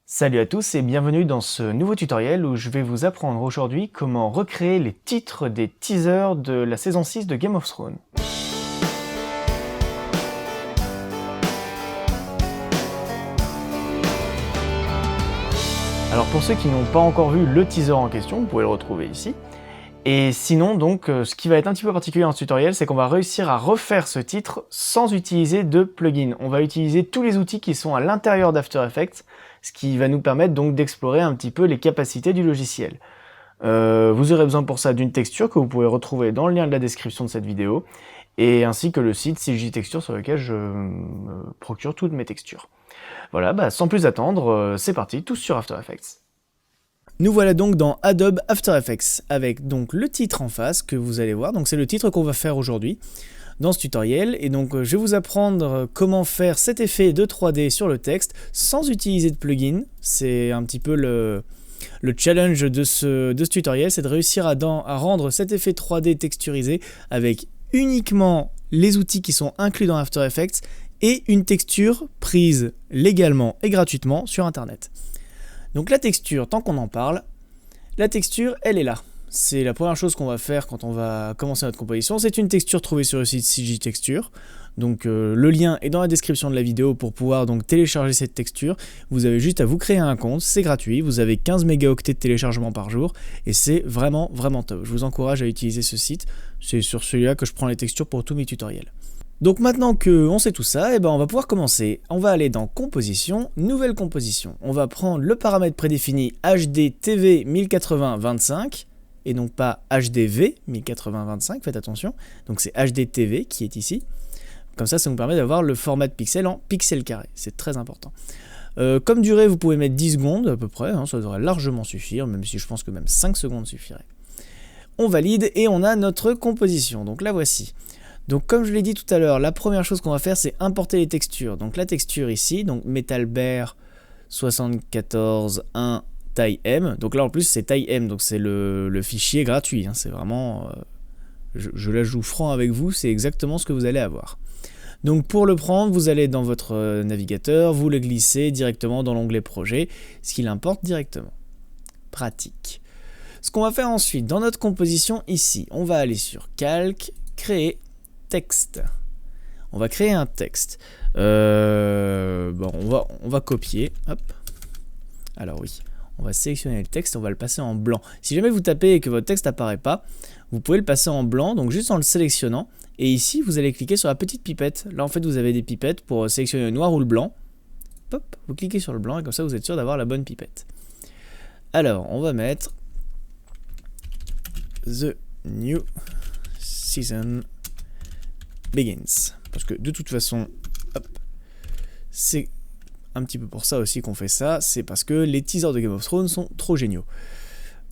Salut à tous et bienvenue dans ce nouveau tutoriel où je vais vous apprendre aujourd'hui comment recréer les titres des teasers de la saison 6 de Game of Thrones. Alors pour ceux qui n'ont pas encore vu le teaser en question, vous pouvez le retrouver ici. Et sinon donc, ce qui va être un petit peu particulier dans ce tutoriel, c'est qu'on va réussir à refaire ce titre sans utiliser de plugin. On va utiliser tous les outils qui sont à l'intérieur d'After Effects, ce qui va nous permettre donc d'explorer un petit peu les capacités du logiciel. Vous aurez besoin pour ça d'une texture que vous pouvez retrouver dans le lien de la description de cette vidéo, et ainsi que le site CJ Texture sur lequel je me procure toutes mes textures. Voilà, sans plus attendre, c'est parti, tous sur After Effects. Nous voilà donc dans Adobe After Effects, avec donc le titre en face que vous allez voir, donc c'est le titre qu'on va faire aujourd'hui dans ce tutoriel, et donc je vais vous apprendre comment faire cet effet de 3D sur le texte sans utiliser de plugin. C'est un petit peu le challenge de ce tutoriel, c'est de réussir à rendre cet effet 3D texturisé avec uniquement les outils qui sont inclus dans After Effects et une texture prise légalement et gratuitement sur internet. Donc la texture, tant qu'on en parle, la texture elle est là. C'est la première chose qu'on va faire quand on va commencer notre composition. C'est une texture trouvée sur le site CJ Texture. Donc le lien est dans la description de la vidéo pour pouvoir donc télécharger cette texture. Vous avez juste à vous créer un compte, c'est gratuit. Vous avez 15 mégaoctets de téléchargement par jour et c'est vraiment top. Je vous encourage à utiliser ce site. C'est sur celui-là que je prends les textures pour tous mes tutoriels. Donc maintenant qu'on sait tout ça, on va pouvoir commencer. On va aller dans Composition, Nouvelle composition. On va prendre le paramètre prédéfini HDTV 1080-25 et donc pas HDV 1080-25, faites attention. Donc c'est HDTV qui est ici. Comme ça nous permet d'avoir le format de pixel en pixels carrés. C'est très important. Comme durée, vous pouvez mettre 10 secondes à peu près, ça devrait largement suffire, même si je pense que même 5 secondes suffirait. On valide et on a notre composition. Donc la voici. Donc comme je l'ai dit tout à l'heure, la première chose qu'on va faire c'est importer les textures. Donc la texture ici, donc Metal Bear 74.1 taille M. Donc là en plus c'est taille M, donc c'est le fichier gratuit. C'est vraiment, je la joue franc avec vous, c'est exactement ce que vous allez avoir. Donc pour le prendre, vous allez dans votre navigateur, vous le glissez directement dans l'onglet projet, ce qui l'importe directement. Pratique. Ce qu'on va faire ensuite, dans notre composition ici, on va aller sur Calque, Créer, Texte. On va créer un texte. On va copier. Hop. Alors oui, on va sélectionner le texte, on va le passer en blanc. Si jamais vous tapez et que votre texte n'apparaît pas, vous pouvez le passer en blanc, donc juste en le sélectionnant. Et ici, vous allez cliquer sur la petite pipette. Là, en fait, vous avez des pipettes pour sélectionner le noir ou le blanc. Hop, vous cliquez sur le blanc et comme ça, vous êtes sûr d'avoir la bonne pipette. Alors, on va mettre The New Season Begins, parce que de toute façon, c'est un petit peu pour ça aussi qu'on fait ça, c'est parce que les teasers de Game of Thrones sont trop géniaux.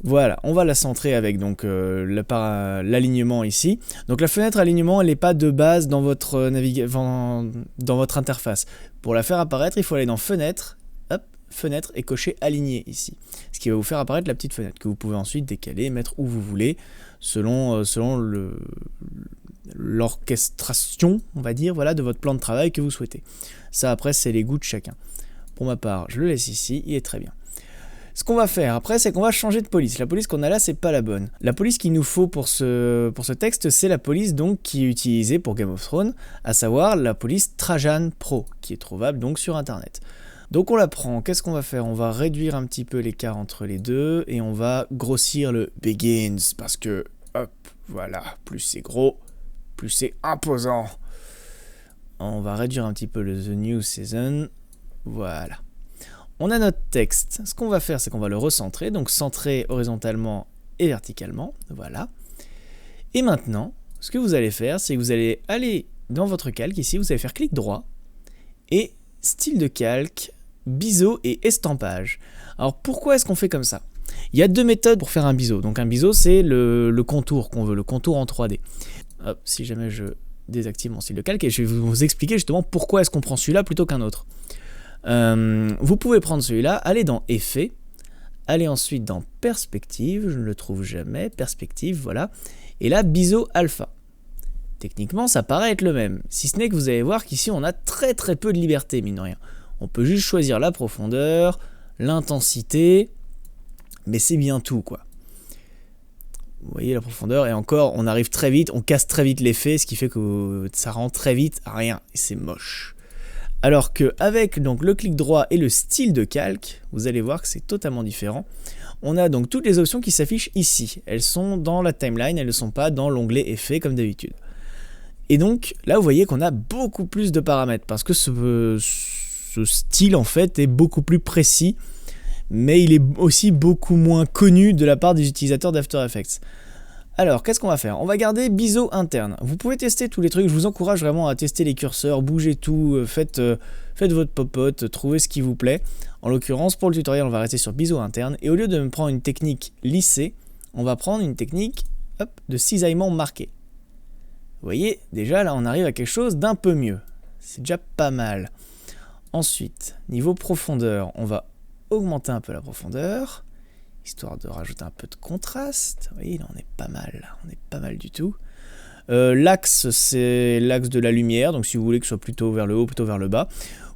Voilà, on va la centrer avec donc l'alignement ici. Donc la fenêtre alignement, elle n'est pas de base dans votre dans votre interface. Pour la faire apparaître, il faut aller dans Fenêtre, hop, Fenêtre et cocher Aligner ici. Ce qui va vous faire apparaître la petite fenêtre que vous pouvez ensuite décaler, mettre où vous voulez, selon l'orchestration, on va dire, voilà, de votre plan de travail que vous souhaitez. Ça après c'est les goûts de chacun. Pour ma part, je le laisse ici, il est très bien. Ce qu'on va faire après, c'est qu'on va changer de police. La police qu'on a là, c'est pas la bonne. La police qu'il nous faut pour ce texte, c'est la police donc qui est utilisée pour Game of Thrones, à savoir la police Trajan Pro, qui est trouvable donc sur internet. Donc on la prend, qu'est-ce qu'on va faire? On va réduire un petit peu l'écart entre les deux et on va grossir le Begins parce que, hop, voilà, plus c'est gros, plus c'est imposant. On va réduire un petit peu le The New Season, voilà. On a notre texte, ce qu'on va faire c'est qu'on va le recentrer, donc centrer horizontalement et verticalement, voilà. Et maintenant, ce que vous allez faire, c'est que vous allez aller dans votre calque ici, vous allez faire clic droit et style de calque, biseau et estampage. Alors pourquoi est-ce qu'on fait comme ça? Il y a deux méthodes pour faire un biseau. Donc un biseau c'est le contour qu'on veut, le contour en 3D. Hop, si jamais je désactive mon style de calque et je vais vous expliquer justement pourquoi est-ce qu'on prend celui-là plutôt qu'un autre. Vous pouvez prendre celui-là, aller dans Effet, aller ensuite dans Perspective, je ne le trouve jamais, Perspective, voilà, et là biseau alpha. Techniquement ça paraît être le même, si ce n'est que vous allez voir qu'ici on a très peu de liberté mine de rien. On peut juste choisir la profondeur, l'intensité, mais c'est bien tout, quoi. Vous voyez la profondeur, et encore, on arrive très vite, on casse très vite l'effet, ce qui fait que ça rend très vite à rien, et c'est moche. Alors qu'avec donc le clic droit et le style de calque, vous allez voir que c'est totalement différent. On a donc toutes les options qui s'affichent ici. Elles sont dans la timeline, elles ne sont pas dans l'onglet effets comme d'habitude. Et donc là vous voyez qu'on a beaucoup plus de paramètres parce que ce style en fait est beaucoup plus précis, mais il est aussi beaucoup moins connu de la part des utilisateurs d'After Effects. Alors, qu'est-ce qu'on va faire? On va garder biseau interne. Vous pouvez tester tous les trucs, je vous encourage vraiment à tester les curseurs, bougez tout, faites votre popote, trouvez ce qui vous plaît. En l'occurrence, pour le tutoriel, on va rester sur biseau interne, et au lieu de me prendre une technique lissée, on va prendre une technique de cisaillement marqué. Vous voyez, déjà là, on arrive à quelque chose d'un peu mieux. C'est déjà pas mal. Ensuite, niveau profondeur, on va augmenter un peu la profondeur, histoire de rajouter un peu de contraste. Vous voyez, là on est pas mal, là. On est pas mal du tout. L'axe, c'est l'axe de la lumière, donc si vous voulez que ce soit plutôt vers le haut, plutôt vers le bas.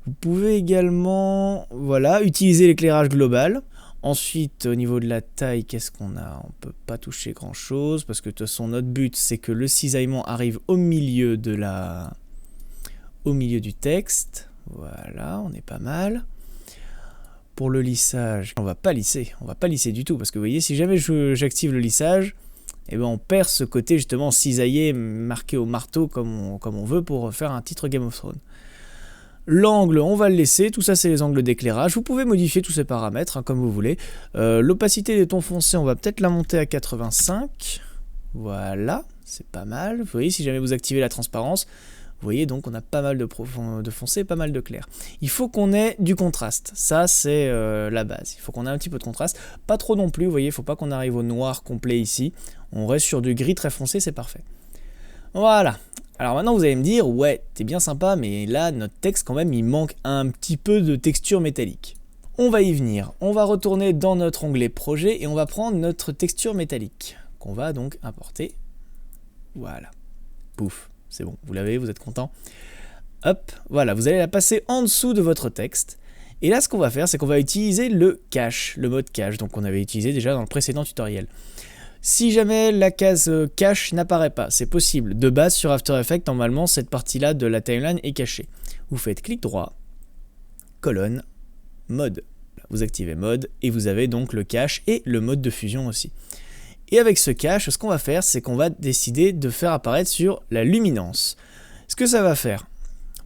Vous pouvez également, voilà, utiliser l'éclairage global. Ensuite, au niveau de la taille, qu'est-ce qu'on a? On peut pas toucher grand chose, parce que de toute façon, notre but, c'est que le cisaillement arrive au milieu du texte. Voilà, on est pas mal. Pour le lissage, on va pas lisser du tout, parce que vous voyez, si jamais j'active le lissage, eh ben on perd ce côté justement cisaillé, marqué au marteau comme on veut pour faire un titre Game of Thrones. L'angle, on va le laisser, tout ça c'est les angles d'éclairage, vous pouvez modifier tous ces paramètres hein, comme vous voulez. L'opacité des tons foncés, on va peut-être la monter à 85, voilà, c'est pas mal. Vous voyez, si jamais vous activez la transparence, vous voyez donc on a pas mal de foncé, pas mal de clair. Il faut qu'on ait du contraste, ça c'est la base. Il faut qu'on ait un petit peu de contraste, pas trop non plus, vous voyez, il ne faut pas qu'on arrive au noir complet ici. On reste sur du gris très foncé, c'est parfait. Voilà. Alors maintenant vous allez me dire, ouais, t'es bien sympa, mais là notre texte quand même il manque un petit peu de texture métallique. On va y venir, on va retourner dans notre onglet projet et on va prendre notre texture métallique, qu'on va donc importer. Voilà. Pouf. C'est bon, vous l'avez, vous êtes content. Hop, voilà, vous allez la passer en dessous de votre texte. Et là, ce qu'on va faire, c'est qu'on va utiliser le cache, le mode cache, donc on avait utilisé déjà dans le précédent tutoriel. Si jamais la case cache n'apparaît pas, c'est possible. De base, sur After Effects, normalement, cette partie-là de la timeline est cachée. Vous faites clic droit, colonne, mode. Vous activez mode, et vous avez donc le cache et le mode de fusion aussi. Et avec ce cache, ce qu'on va faire, c'est qu'on va décider de faire apparaître sur la luminance. Ce que ça va faire,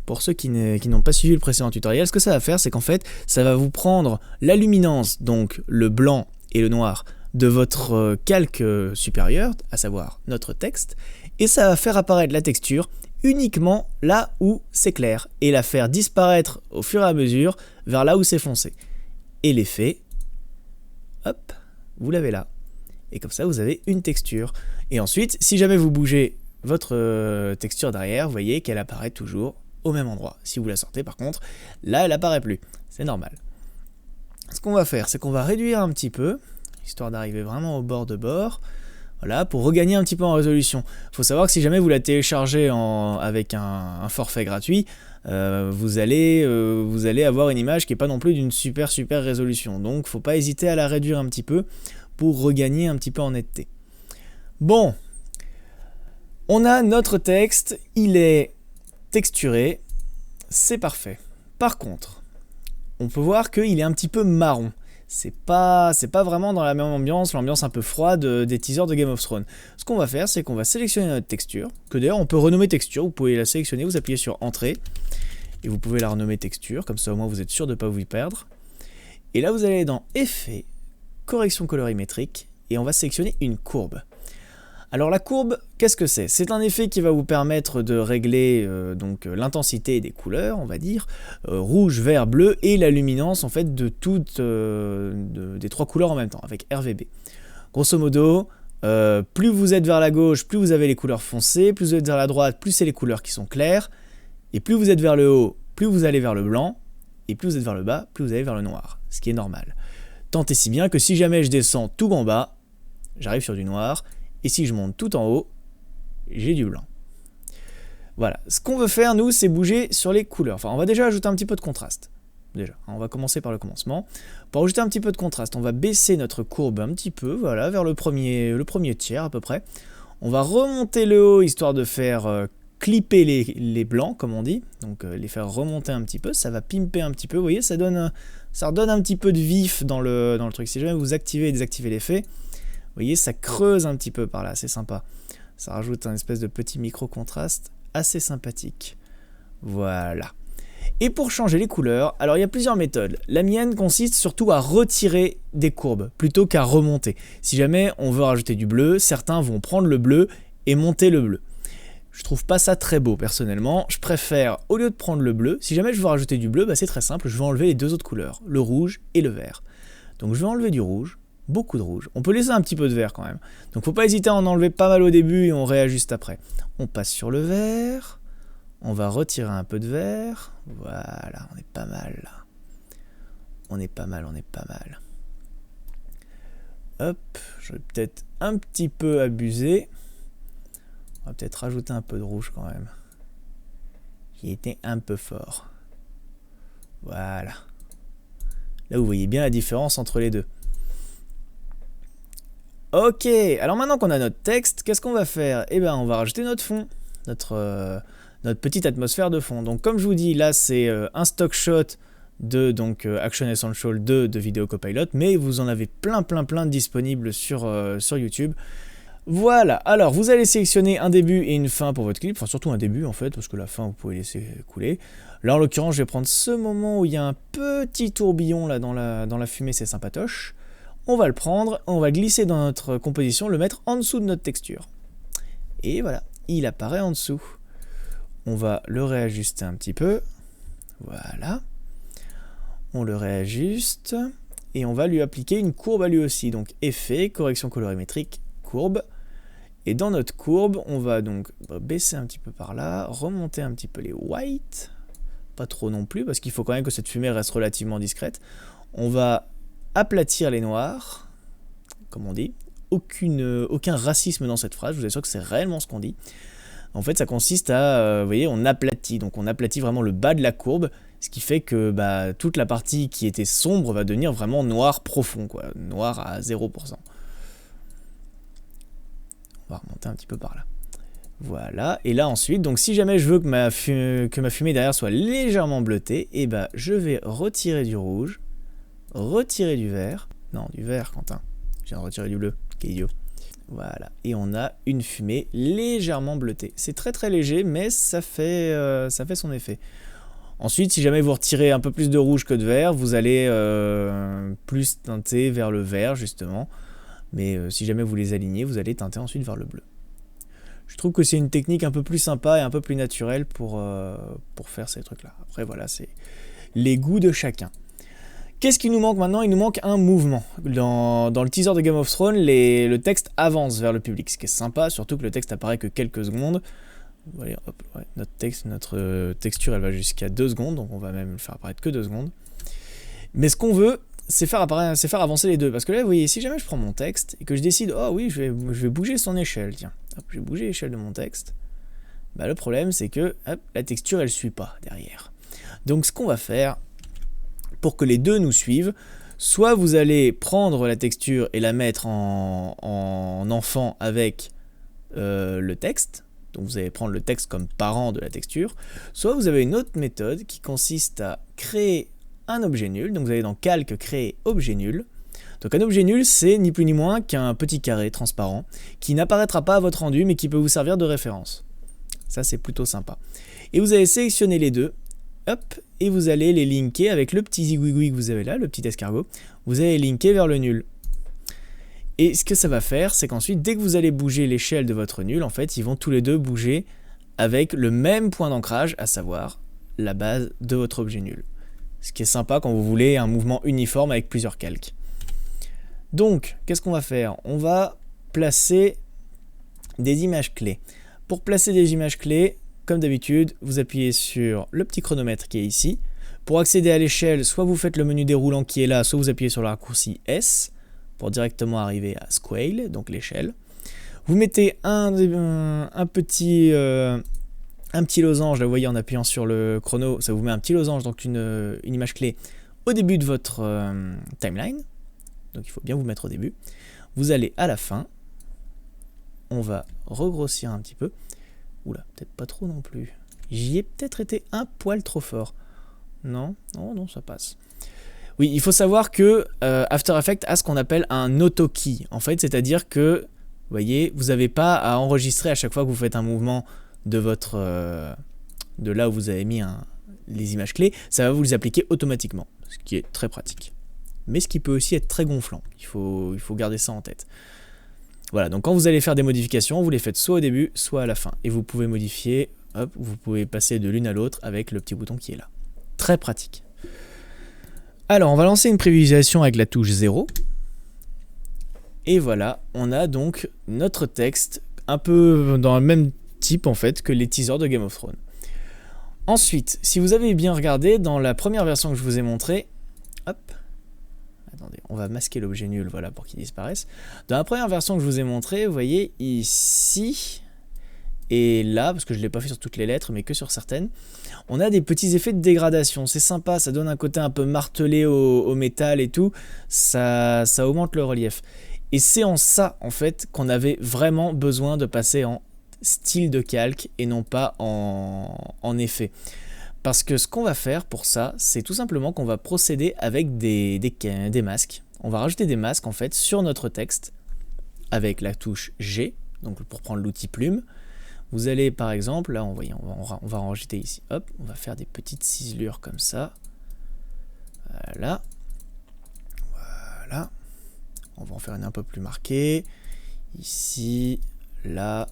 pour ceux qui n'ont pas suivi le précédent tutoriel, ce que ça va faire, c'est qu'en fait, ça va vous prendre la luminance, donc le blanc et le noir, de votre calque supérieur, à savoir notre texte, et ça va faire apparaître la texture uniquement là où c'est clair, et la faire disparaître au fur et à mesure vers là où c'est foncé. Et l'effet, hop, vous l'avez là. Et comme ça, vous avez une texture. Et ensuite, si jamais vous bougez votre texture derrière, vous voyez qu'elle apparaît toujours au même endroit. Si vous la sortez, par contre, là, elle apparaît plus. C'est normal. Ce qu'on va faire, c'est qu'on va réduire un petit peu, histoire d'arriver vraiment au bord de bord. Voilà, pour regagner un petit peu en résolution. Il faut savoir que si jamais vous la téléchargez avec un forfait gratuit, vous allez avoir une image qui n'est pas non plus d'une super résolution. Donc, faut pas hésiter à la réduire un petit peu pour regagner un petit peu en netteté. Bon, on a notre texte, il est texturé, c'est parfait. Par contre, on peut voir qu'il est un petit peu marron. C'est pas vraiment dans la même ambiance, l'ambiance un peu froide des teasers de Game of Thrones. Ce qu'on va faire, c'est qu'on va sélectionner notre texture, que d'ailleurs on peut renommer texture, vous pouvez la sélectionner, vous appuyez sur Entrée, et vous pouvez la renommer texture, comme ça au moins vous êtes sûr de ne pas vous y perdre. Et là vous allez dans Effets, Correction colorimétrique, et on va sélectionner une courbe. Alors la courbe, qu'est-ce que c'est? C'est un effet qui va vous permettre de régler l'intensité des couleurs, on va dire, rouge, vert, bleu, et la luminance en fait de toutes des trois couleurs en même temps, avec RVB. Grosso modo, plus vous êtes vers la gauche, plus vous avez les couleurs foncées, plus vous êtes vers la droite, plus c'est les couleurs qui sont claires, et plus vous êtes vers le haut, plus vous allez vers le blanc, et plus vous êtes vers le bas, plus vous allez vers le noir, ce qui est normal. Tant et si bien que si jamais je descends tout en bas, j'arrive sur du noir, et si je monte tout en haut, j'ai du blanc. Voilà, ce qu'on veut faire nous, c'est bouger sur les couleurs. Enfin, on va déjà ajouter un petit peu de contraste. déjà. On va commencer par le commencement. Pour ajouter un petit peu de contraste, on va baisser notre courbe un petit peu, voilà, vers le premier tiers à peu près. On va remonter le haut, histoire de faire clipper les blancs, comme on dit. Donc les faire remonter un petit peu, ça va pimper un petit peu. Vous voyez, ça redonne un petit peu de vif dans le truc. Si jamais vous activez et désactivez l'effet, vous voyez, ça creuse un petit peu par là, c'est sympa. Ça rajoute un espèce de petit micro-contraste assez sympathique. Voilà. Et pour changer les couleurs, alors il y a plusieurs méthodes. La mienne consiste surtout à retirer des courbes plutôt qu'à remonter. Si jamais on veut rajouter du bleu, certains vont prendre le bleu et monter le bleu. Je trouve pas ça très beau personnellement. Je préfère, au lieu de prendre le bleu, si jamais je veux rajouter du bleu, bah c'est très simple, je vais enlever les deux autres couleurs, le rouge et le vert. Donc je vais enlever du rouge, beaucoup de rouge. On peut laisser un petit peu de vert quand même. Donc faut pas hésiter à en enlever pas mal au début et on réajuste après. On passe sur le vert, on va retirer un peu de vert. Voilà, on est pas mal là. On est pas mal. Hop, je vais peut-être un petit peu abuser. On va peut-être rajouter un peu de rouge quand même. Qui était un peu fort. Voilà. Là, vous voyez bien la différence entre les deux. Ok, alors maintenant qu'on a notre texte, qu'est-ce qu'on va faire? Eh bien, on va rajouter notre fond, notre petite atmosphère de fond. Donc, comme je vous dis, là, c'est un stock shot de Action Essential 2 de Video Copilot, mais vous en avez plein disponibles sur YouTube. Voilà, alors vous allez sélectionner un début et une fin pour votre clip, enfin surtout un début en fait, parce que la fin vous pouvez laisser couler. Là en l'occurrence je vais prendre ce moment où il y a un petit tourbillon là dans la fumée, c'est sympatoche. On va le prendre, on va glisser dans notre composition, le mettre en dessous de notre texture. Et voilà, il apparaît en dessous. On va le réajuster un petit peu, voilà. On le réajuste, et on va lui appliquer une courbe à lui aussi, donc effet, correction colorimétrique, courbe. Et dans notre courbe, on va donc baisser un petit peu par là, remonter un petit peu les whites, pas trop non plus, parce qu'il faut quand même que cette fumée reste relativement discrète. On va aplatir les noirs, comme on dit. Aucun racisme dans cette phrase, je vous assure que c'est réellement ce qu'on dit. En fait, ça consiste à, vous voyez, on aplatit, donc on aplatit vraiment le bas de la courbe, ce qui fait que toute la partie qui était sombre va devenir vraiment noir profond, quoi, noir à 0%. On va remonter un petit peu par là. Voilà, et là ensuite, donc si jamais je veux que ma fumée derrière soit légèrement bleutée, et je vais retirer du rouge, retirer du vert, non du vert Quentin, je viens de retirer du bleu, quel idiot. Voilà, et on a une fumée légèrement bleutée. C'est très léger, mais ça fait son effet. Ensuite, si jamais vous retirez un peu plus de rouge que de vert, vous allez plus teinter vers le vert justement. Mais si jamais vous les alignez, vous allez teinter ensuite vers le bleu. Je trouve que c'est une technique un peu plus sympa et un peu plus naturelle pour faire ces trucs-là. Après, voilà, c'est les goûts de chacun. Qu'est-ce qui nous manque maintenant? Il nous manque un mouvement. Dans le teaser de Game of Thrones, le texte avance vers le public, ce qui est sympa, surtout que le texte apparaît que quelques secondes. Voilà, hop, ouais, notre texture, elle va jusqu'à 2 secondes, donc on va même le faire apparaître que 2 secondes. Mais ce qu'on veut, c'est faire avancer les deux. Parce que là, vous voyez, si jamais je prends mon texte et que je décide, oh oui, je vais bouger son échelle, tiens, hop, je vais bouger l'échelle de mon texte, le problème, c'est que hop, la texture, elle ne suit pas derrière. Donc, ce qu'on va faire, pour que les deux nous suivent, soit vous allez prendre la texture et la mettre en enfant avec le texte, donc vous allez prendre le texte comme parent de la texture, soit vous avez une autre méthode qui consiste à créer un objet nul, donc vous allez dans calque créer objet nul. Donc un objet nul, c'est ni plus ni moins qu'un petit carré transparent qui n'apparaîtra pas à votre rendu mais qui peut vous servir de référence. Ça c'est plutôt sympa. Et vous allez sélectionner les deux, hop, et vous allez les linker avec le petit zigouigoui que vous avez là, le petit escargot, vous allez linker vers le nul. Et ce que ça va faire, c'est qu'ensuite, dès que vous allez bouger l'échelle de votre nul, en fait, ils vont tous les deux bouger avec le même point d'ancrage, à savoir la base de votre objet nul. Ce qui est sympa quand vous voulez un mouvement uniforme avec plusieurs calques. Donc, qu'est-ce qu'on va faire? On va placer des images clés. Pour placer des images clés, comme d'habitude, vous appuyez sur le petit chronomètre qui est ici. Pour accéder à l'échelle, soit vous faites le menu déroulant qui est là, soit vous appuyez sur le raccourci S pour directement arriver à Scale, donc l'échelle. Vous mettez un petit un petit losange, là vous voyez en appuyant sur le chrono, ça vous met un petit losange, donc une image clé au début de votre timeline. Donc il faut bien vous mettre au début. Vous allez à la fin. On va regrossir un petit peu. Oula, peut-être pas trop non plus. J'y ai peut-être été un poil trop fort. Non, non, non, ça passe. Oui, il faut savoir que After Effects a ce qu'on appelle un auto-key. En fait, c'est-à-dire que, vous voyez, vous n'avez pas à enregistrer à chaque fois que vous faites un mouvement de votre de là où vous avez mis les images clés. Ça va vous les appliquer automatiquement, ce qui est très pratique. Mais ce qui peut aussi être très gonflant. Il faut garder ça en tête. Voilà, donc quand vous allez faire des modifications, vous les faites soit au début, soit à la fin. Et vous pouvez modifier, hop, vous pouvez passer de l'une à l'autre avec le petit bouton qui est là. Très pratique. Alors, on va lancer une prévisualisation avec la touche 0. Et voilà, on a donc notre texte un peu dans le même type en fait que les teasers de Game of Thrones. Ensuite, si vous avez bien regardé, dans la première version que je vous ai montrée, hop, attendez, on va masquer l'objet nul, voilà, pour qu'il disparaisse. Dans la première version que je vous ai montrée, vous voyez ici et là, parce que je ne l'ai pas fait sur toutes les lettres, mais que sur certaines, on a des petits effets de dégradation. C'est sympa, ça donne un côté un peu martelé au métal et tout, ça augmente le relief. Et c'est en ça, en fait, qu'on avait vraiment besoin de passer en style de calque et non pas en effet. Parce que ce qu'on va faire pour ça, c'est tout simplement qu'on va procéder avec des masques. On va rajouter des masques en fait sur notre texte avec la touche G, donc pour prendre l'outil plume. Vous allez par exemple, là on va en rajouter ici, hop, on va faire des petites ciselures comme ça. Voilà. Voilà. On va en faire une un peu plus marquée. Ici, là,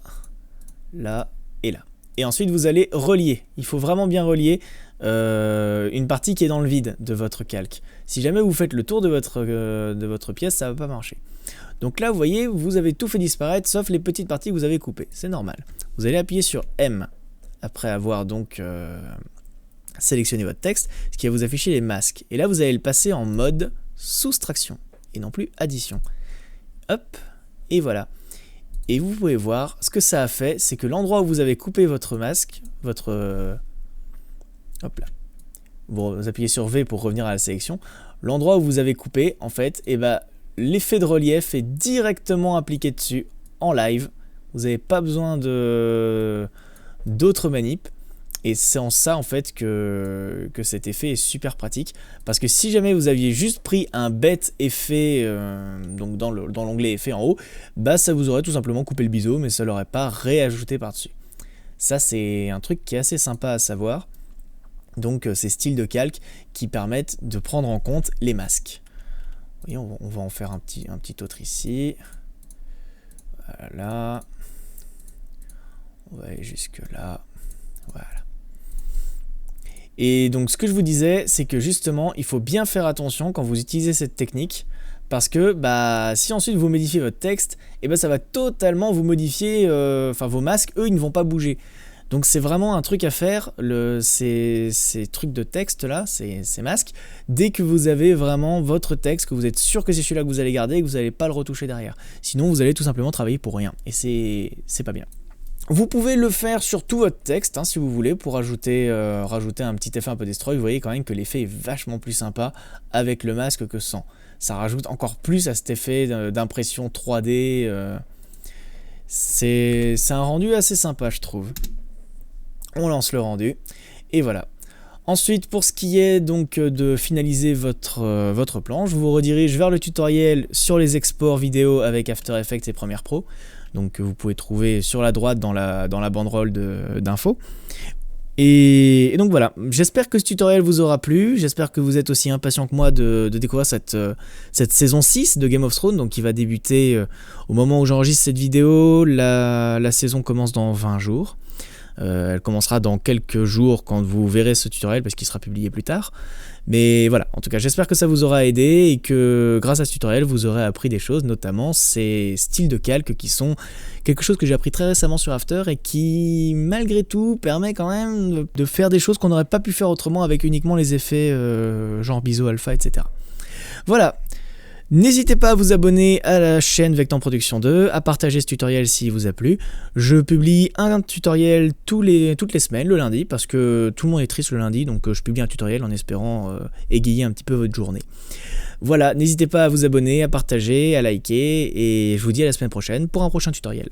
là et là. Et ensuite vous allez relier, il faut vraiment bien relier une partie qui est dans le vide de votre calque. Si jamais vous faites le tour de votre pièce, ça ne va pas marcher. Donc là vous voyez, vous avez tout fait disparaître sauf les petites parties que vous avez coupées, c'est normal. Vous allez appuyer sur M après avoir donc sélectionné votre texte, ce qui va vous afficher les masques. Et là vous allez le passer en mode soustraction et non plus addition. Hop, et voilà. Et vous pouvez voir, ce que ça a fait, c'est que l'endroit où vous avez coupé votre masque, hop là, vous appuyez sur V pour revenir à la sélection, l'endroit où vous avez coupé, en fait, et ben, l'effet de relief est directement appliqué dessus, en live. Vous n'avez pas besoin d'autres manips. Et c'est en ça en fait que cet effet est super pratique, parce que si jamais vous aviez juste pris un bête effet donc dans l'onglet effet en haut, bah ça vous aurait tout simplement coupé le biseau, mais ça l'aurait pas réajouté par dessus. Ça c'est un truc qui est assez sympa à savoir. Donc ces styles de calque qui permettent de prendre en compte les masques. Vous voyez, on va en faire un petit autre ici. Voilà. On va aller jusque là. Voilà. Et donc ce que je vous disais, c'est que justement, il faut bien faire attention quand vous utilisez cette technique, parce que bah, si ensuite vous modifiez votre texte, et bah, ça va totalement vous modifier, vos masques, eux, ils ne vont pas bouger. Donc c'est vraiment un truc à faire, ces trucs de texte là, ces masques, dès que vous avez vraiment votre texte, que vous êtes sûr que c'est celui-là que vous allez garder et que vous n'allez pas le retoucher derrière. Sinon, vous allez tout simplement travailler pour rien, et c'est pas bien. Vous pouvez le faire sur tout votre texte, hein, si vous voulez, pour rajouter un petit effet un peu destroy. Vous voyez quand même que l'effet est vachement plus sympa avec le masque que sans. Ça rajoute encore plus à cet effet d'impression 3D. C'est un rendu assez sympa, je trouve. On lance le rendu, et voilà. Ensuite, pour ce qui est donc de finaliser votre plan, je vous redirige vers le tutoriel sur les exports vidéo avec After Effects et Premiere Pro. Donc que vous pouvez trouver sur la droite dans la banderole d'infos. Et donc voilà, j'espère que ce tutoriel vous aura plu, j'espère que vous êtes aussi impatient que moi de découvrir cette saison 6 de Game of Thrones, donc qui va débuter au moment où j'enregistre cette vidéo. La saison commence dans 20 jours. Elle commencera dans quelques jours quand vous verrez ce tutoriel, parce qu'il sera publié plus tard. Mais voilà, en tout cas j'espère que ça vous aura aidé et que grâce à ce tutoriel vous aurez appris des choses, notamment ces styles de calque qui sont quelque chose que j'ai appris très récemment sur After et qui malgré tout permet quand même de faire des choses qu'on n'aurait pas pu faire autrement avec uniquement les effets genre biseau alpha, etc. Voilà. N'hésitez pas à vous abonner à la chaîne Vectan Production 2, à partager ce tutoriel s'il vous a plu. Je publie un tutoriel toutes les semaines, le lundi, parce que tout le monde est triste le lundi, donc je publie un tutoriel en espérant égayer un petit peu votre journée. Voilà, n'hésitez pas à vous abonner, à partager, à liker, et je vous dis à la semaine prochaine pour un prochain tutoriel.